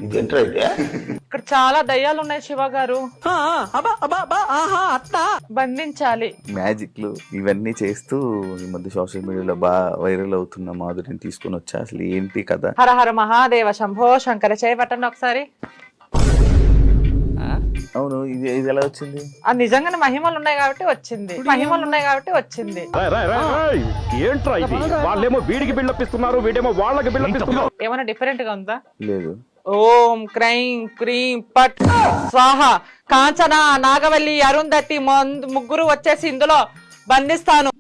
ఇదేంట్రా అయితే? ఇక్కడ చాలా దయ్యాలు ఉన్నాయి శివ గారు, బంధించాలి. మ్యాజిక్లు ఇవన్నీ చేస్తూ ఈ మధ్య సోషల్ మీడియాలో బాగా వైరల్ అవుతున్న మాధురిని తీసుకొని వచ్చా. అసలు ఏంటి కదా? హర హర మహాదేవ శంభో శంకర చేయబట్టండి ఒకసారి. అవును, ఇది ఎలా వచ్చింది? నిజంగానే మహిమలు ఉన్నాయి కాబట్టి వచ్చింది, మహిమలు ఉన్నాయి కాబట్టి వచ్చింది. ఏంట్రా ఇది? వాళ్ళేమో వీడికి బిల్డపిస్తున్నారు, వీడేమో వాళ్ళకి బిల్డపిస్తున్నారు. ఏమైనా డిఫరెంట్ గా ఉందా? లేదు. ఓం క్రైం క్రీం పట్ స్వాహ. కాంచన, నాగవల్లి, అరుంధతి ముగ్గురు వచ్చేసి ఇందులో బంధిస్తాను.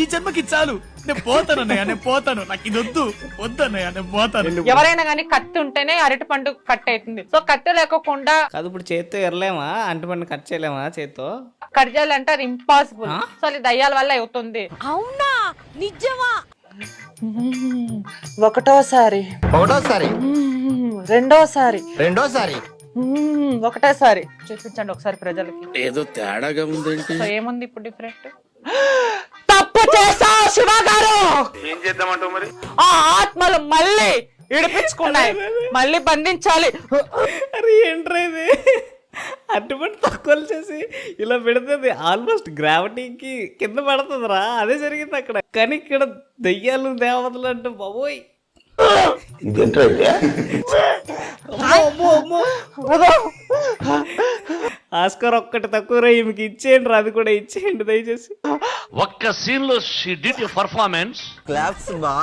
ఈ జన్మకి చాలు, నేను పోతాను అన్నయ్య, నేను పోతాను, నాకు ఇది వద్దు వద్దన్నయ్య, నేను పోతాను. ఎవరైనా గానీ కత్తి ఉంటేనే అరటి పండు కట్ అవుతుంది. సో కత్తి లేకోకుండా కాదు, ఇప్పుడు చేత్తో ఎరలేమా? అంటుపండు కట్ చేయలేమా చేత్తో? కట్ చేయాలంటే అది ఇంపాసిబుల్. సో అది దయ్యాల వల్ల అవుతుంది. అవునా? నిజమా? ఒకటోసారి, రెండోసారి, ఒకటేసారి చూపించండి ఒకసారి ప్రజలకి. ఏదో తేడాగా ఉందేంటి? సో ఏముంది ఇప్పుడు డిఫరెంట్? తప్పు చేసావు శివ గారు. ఏం చేద్దామంటావు మరి? ఆ ఆత్మలు మళ్ళీ ఇడిపించుకున్నాయి, మళ్ళీ బంధించాలి. అరే ఏంట్రా ఇది? అట్టుపండు తక్కువ చేసి ఇలా పెడుతుంది, ఆల్మోస్ట్ గ్రావిటీకి కింద పడుతుందిరా. అదే జరిగింది అక్కడ. కానీ ఇక్కడ దెయ్యాలు దేవతలు అంటే బాబోయ్. ఇదేంట్రా అయితే? ఆస్కార్ ఒక్కటి తక్కువ ఈమెకి ఇచ్చేయండి రా, అది కూడా ఇచ్చేయండి దయచేసి. ఒక్క సీన్ లో she did a performance. Claps బా.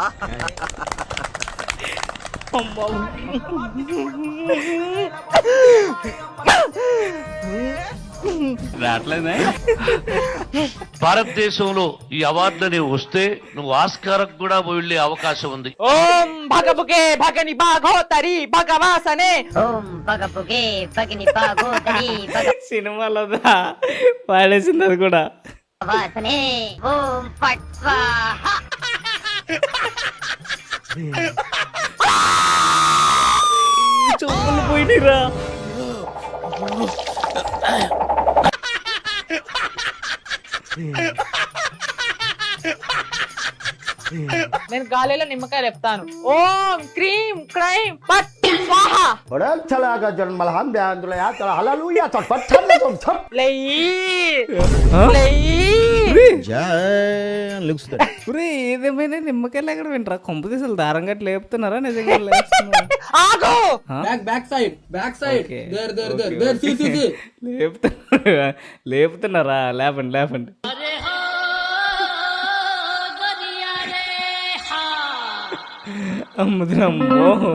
భారతదేశంలో ఈ అవార్డుని వస్తే నువ్వు ఆస్కార్ కూడా వెళ్ళే అవకాశం ఉంది. ఓం భగబుగే భగని భాగోతరి భగవాసనే. ఓం భగబుగే భగని భాగోతరి సినిమాలో పాడేసింది అది కూడా. భగవాసనే. ఓం ఫట్ స్వాహా. చూపులు పోయినరా. నేను గాలిలో నిమ్మకాయలు చెప్తాను. ఓం క్రీం క్రైం పట్ స్వాహ. ఏదేమైనా నిమ్మకాయలు ఎక్కడ వింటరా? కొంప తీసలు దారం గట్టి లేపుతున్నారా? నిజంగా లేపుతున్నారా? ఆగు. లేపుతున్నారా? లేపండి లేపండి. అమ్మో